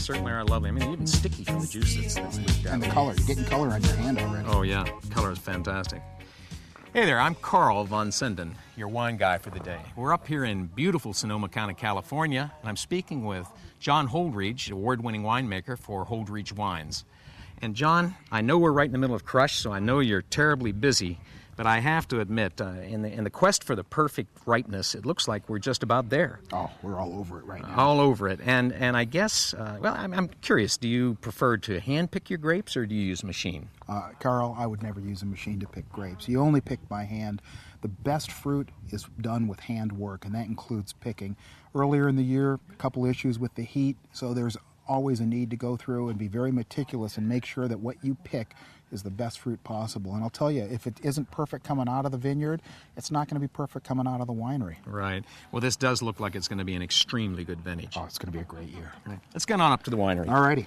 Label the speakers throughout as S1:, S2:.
S1: certainly are lovely. I mean, they're even sticky from the juice that's leaked out.
S2: And the color. You're getting color on your hand already.
S1: Oh, yeah. Color is fantastic. Hey there, I'm Carl von Sinden, your wine guy for the day. We're up here in beautiful Sonoma County, California, and I'm speaking with John Holdridge, award-winning winemaker for Holdridge Wines. And John, I know we're right in the middle of crush, so I know you're terribly busy, but I have to admit, in the quest for the perfect ripeness, it looks like we're just about there.
S2: Oh, we're all over it right now.
S1: All over it. And I guess, I'm curious, do you prefer to hand-pick your grapes, or do you use a machine?
S2: Carl, I would never use a machine to pick grapes. You only pick by hand. The best fruit is done with hand work, and that includes picking. Earlier in the year, a couple issues with the heat, so there's always a need to go through and be very meticulous and make sure that what you pick is the best fruit possible. And I'll tell you, if it isn't perfect coming out of the vineyard, it's not going to be perfect coming out of the winery.
S1: Right. Well, this does look like it's going to be an extremely good vintage.
S2: Oh, it's going to be a great year.
S1: Right. Let's get on up to the winery.
S2: All righty.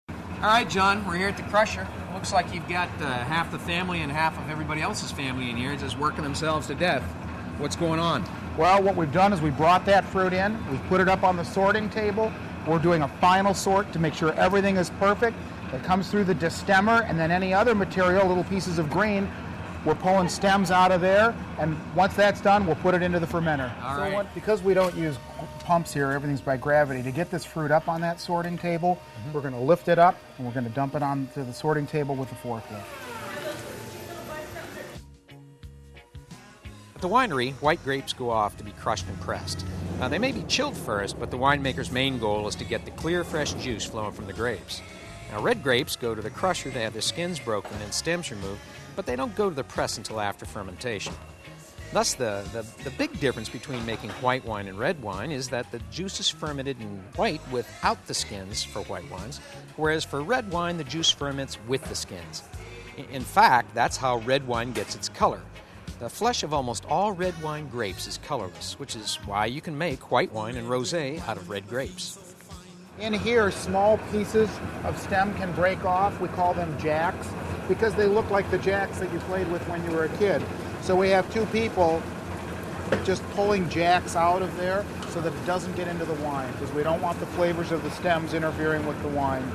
S1: All right, John, we're here at the crusher. Looks like you've got half the family and half of everybody else's family in here just working themselves to death. What's going on?
S2: Well, what we've done is we brought that fruit in, we've put it up on the sorting table. We're doing a final sort to make sure everything is perfect. It comes through the destemmer, and then any other material, little pieces of green, we're pulling stems out of there, and once that's done, we'll put it into the fermenter.
S1: All right.
S2: Because we don't use pumps here, everything's by gravity, to get this fruit up on that sorting table, we're going to lift it up, and we're going to dump it onto the sorting table with the forklift.
S1: At the winery, white grapes go off to be crushed and pressed. Now, they may be chilled first, but the winemaker's main goal is to get the clear, fresh juice flowing from the grapes. Now, red grapes go to the crusher to have their skins broken and stems removed, but they don't go to the press until after fermentation. Thus, the big difference between making white wine and red wine is that the juice is fermented in white without the skins for white wines, whereas for red wine, the juice ferments with the skins. In fact, that's how red wine gets its color. The flesh of almost all red wine grapes is colorless, which is why you can make white wine and rosé out of red grapes.
S2: In here, small pieces of stem can break off. We call them jacks because they look like the jacks that you played with when you were a kid. So we have two people just pulling jacks out of there so that it doesn't get into the wine, because we don't want the flavors of the stems interfering with the wine.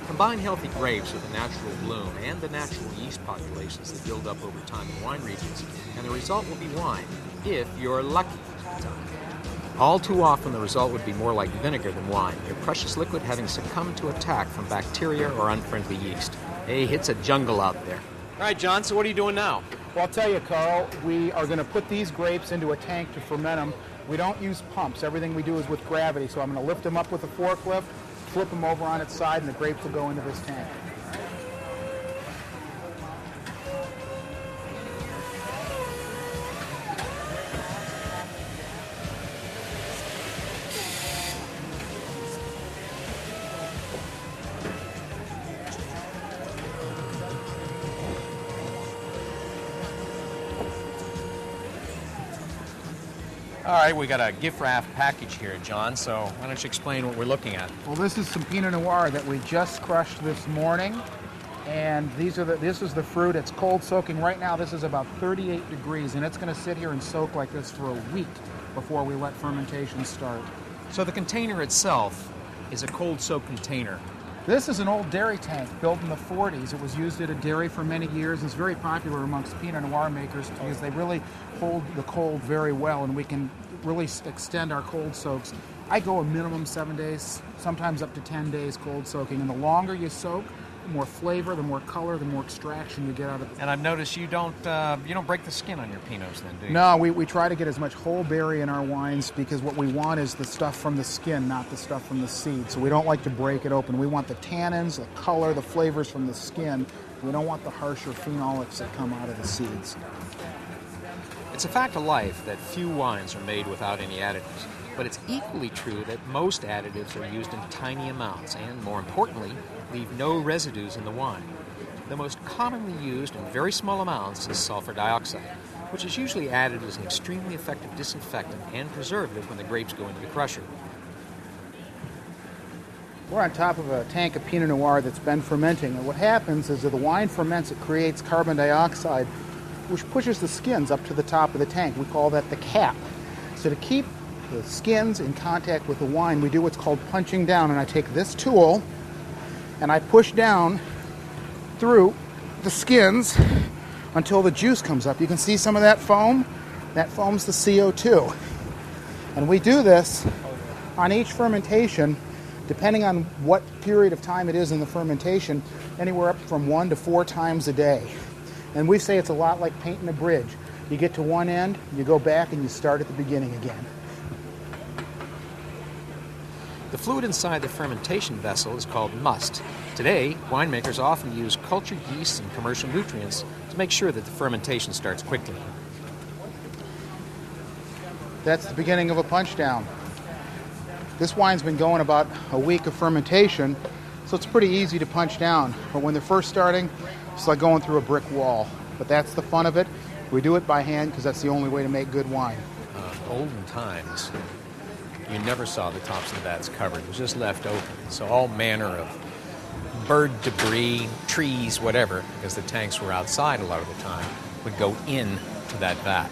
S1: Combine healthy grapes with a natural bloom and the natural yeast populations that build up over time in wine regions, and the result will be wine, if you're lucky. All too often, the result would be more like vinegar than wine, your precious liquid having succumbed to attack from bacteria or unfriendly yeast. Hey, it's a jungle out there. All right, John, so what are you doing now?
S2: Well, I'll tell you, Carl, we are going to put these grapes into a tank to ferment them. We don't use pumps. Everything we do is with gravity, so I'm going to lift them up with a forklift, flip them over on its side, and the grapes will go into this tank.
S1: All right, we got a gift wrap package here, John, so why don't you explain what we're looking at?
S2: Well, this is some Pinot Noir that we just crushed this morning, and this is the fruit. It's cold soaking. Right now, this is about 38 degrees, and it's going to sit here and soak like this for a week before we let fermentation start.
S1: So the container itself is a cold soak container.
S2: This is an old dairy tank built in the 40s. It was used at a dairy for many years. It's very popular amongst Pinot Noir makers because they really hold the cold very well, and we can really extend our cold soaks. I go a minimum 7 days, sometimes up to 10 days cold soaking, and the longer you soak, the more flavor, the more color, the more extraction you get out of it.
S1: And I've noticed you don't break the skin on your Pinots then, do you?
S2: No, we try to get as much whole berry in our wines because what we want is the stuff from the skin, not the stuff from the seed. So we don't like to break it open. We want the tannins, the color, the flavors from the skin. We don't want the harsher phenolics that come out of the seeds.
S1: It's a fact of life that few wines are made without any additives, but it's equally true that most additives are used in tiny amounts and, more importantly, leave no residues in the wine. The most commonly used in very small amounts is sulfur dioxide, which is usually added as an extremely effective disinfectant and preservative when the grapes go into the crusher.
S2: We're on top of a tank of Pinot Noir that's been fermenting, and what happens is as the wine ferments, it creates carbon dioxide, which pushes the skins up to the top of the tank. We call that the cap. So to keep the skins in contact with the wine, we do what's called punching down, and I take this tool and I push down through the skins until the juice comes up. You can see some of that foam. That foam's the CO2. And we do this on each fermentation, depending on what period of time it is in the fermentation, anywhere up from 1 to 4 times a day. And we say it's a lot like painting a bridge. You get to one end, you go back, and you start at the beginning again.
S1: The fluid inside the fermentation vessel is called must. Today, winemakers often use cultured yeast and commercial nutrients to make sure that the fermentation starts quickly.
S2: That's the beginning of a punch down. This wine's been going about a week of fermentation, so it's pretty easy to punch down. But when they're first starting, it's like going through a brick wall. But that's the fun of it. We do it by hand because that's the only way to make good wine.
S1: Olden times, you never saw the tops of the vats covered. It was just left open. So all manner of bird debris, trees, whatever, because the tanks were outside a lot of the time, would go in to that vat.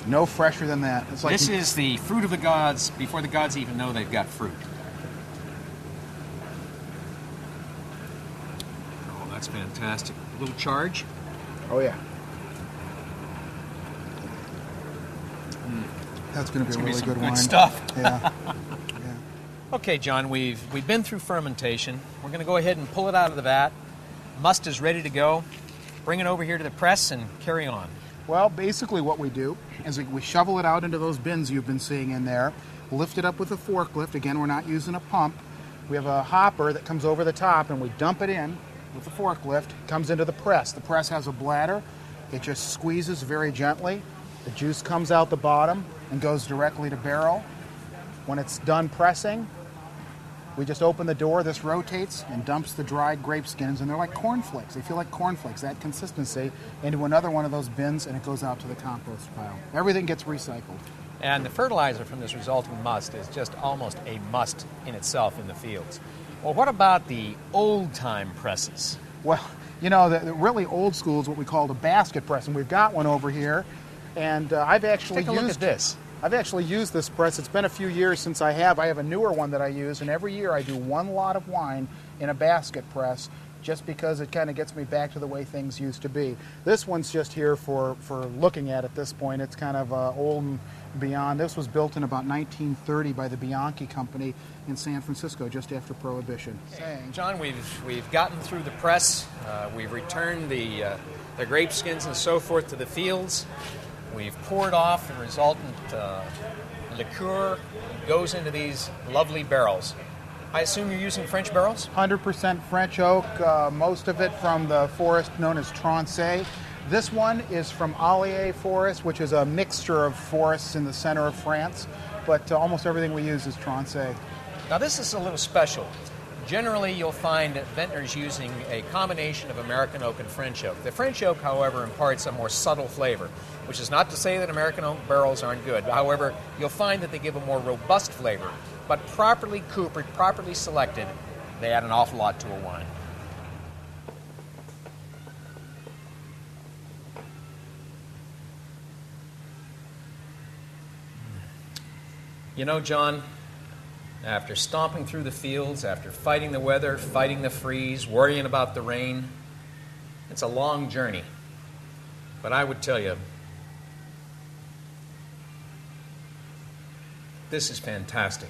S2: No fresher than that. It's like
S1: This is the fruit of the gods before the gods even know they've got fruit. Oh, that's fantastic. A little charge.
S2: Oh, yeah. That's going to be a really good wine.
S1: Good stuff.
S2: Yeah.
S1: Okay, John, we've been through fermentation. We're going to go ahead and pull it out of the vat. Must is ready to go. Bring it over here to the press and carry on.
S2: Well, basically what we do is we shovel it out into those bins you've been seeing in there, lift it up with a forklift. Again, we're not using a pump. We have a hopper that comes over the top, and we dump it in with the forklift. It comes into the press. The press has a bladder. It just squeezes very gently. The juice comes out the bottom and goes directly to barrel. When it's done pressing, we just open the door, this rotates and dumps the dried grape skins, and they're like cornflakes. They feel like cornflakes, that consistency, into another one of those bins, and it goes out to the compost pile. Everything gets recycled.
S1: And the fertilizer from this resulting must is just almost a must in itself in the fields. Well, what about the old-time presses?
S2: Well, you know, the really old school is what we call the basket press, and we've got one over here, and I've actually
S1: Take a look at this.
S2: I've actually used this press. It's been a few years since I have. I have a newer one that I use, and every year I do one lot of wine in a basket press just because it kind of gets me back to the way things used to be. This one's just here for looking at this point. It's kind of old and beyond. This was built in about 1930 by the Bianchi Company in San Francisco just after Prohibition.
S1: John, we've gotten through the press. We've returned the grape skins and so forth to the fields. We've poured off the resultant liqueur. It goes into these lovely barrels. I assume you're using French barrels?
S2: 100% French oak, most of it from the forest known as Trancé. This one is from Allier Forest, which is a mixture of forests in the center of France, but almost everything we use is Trancé.
S1: Now this is a little special. Generally, you'll find vintners using a combination of American oak and French oak. The French oak, however, imparts a more subtle flavor, which is not to say that American oak barrels aren't good. However, you'll find that they give a more robust flavor. But properly coopered, properly selected, they add an awful lot to a wine. You know, John, after stomping through the fields, after fighting the weather, fighting the freeze, worrying about the rain, it's a long journey. But I would tell you, this is fantastic.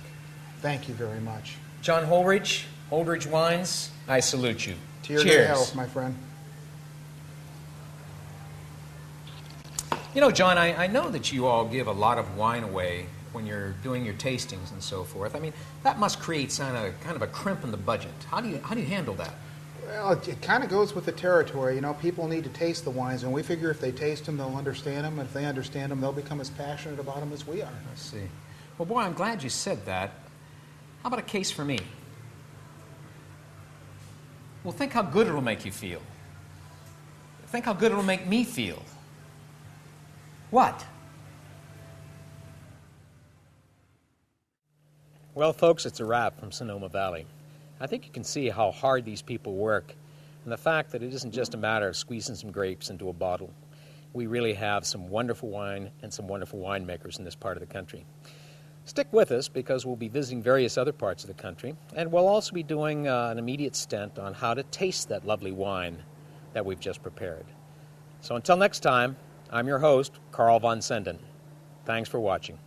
S2: Thank you very much.
S1: John Holridge, Holdridge Wines, I salute you.
S2: To your
S1: Cheers.
S2: good health, my friend.
S1: You know, John, I know that you all give a lot of wine away when you're doing your tastings and so forth. I mean, that must create kind of a crimp in the budget. How do you handle that?
S2: Well, it kind of goes with the territory. You know, people need to taste the wines, and we figure if they taste them, they'll understand them. And if they understand them, they'll become as passionate about them as we are.
S1: I see. Well, boy, I'm glad you said that. How about a case for me? Well, think how good it'll make you feel. Think how good it'll make me feel. What? Well, folks, it's a wrap from Sonoma Valley. I think you can see how hard these people work and the fact that it isn't just a matter of squeezing some grapes into a bottle. We really have some wonderful wine and some wonderful winemakers in this part of the country. Stick with us because we'll be visiting various other parts of the country, and we'll also be doing an immediate stint on how to taste that lovely wine that we've just prepared. So until next time, I'm your host, Carl von Senden. Thanks for watching.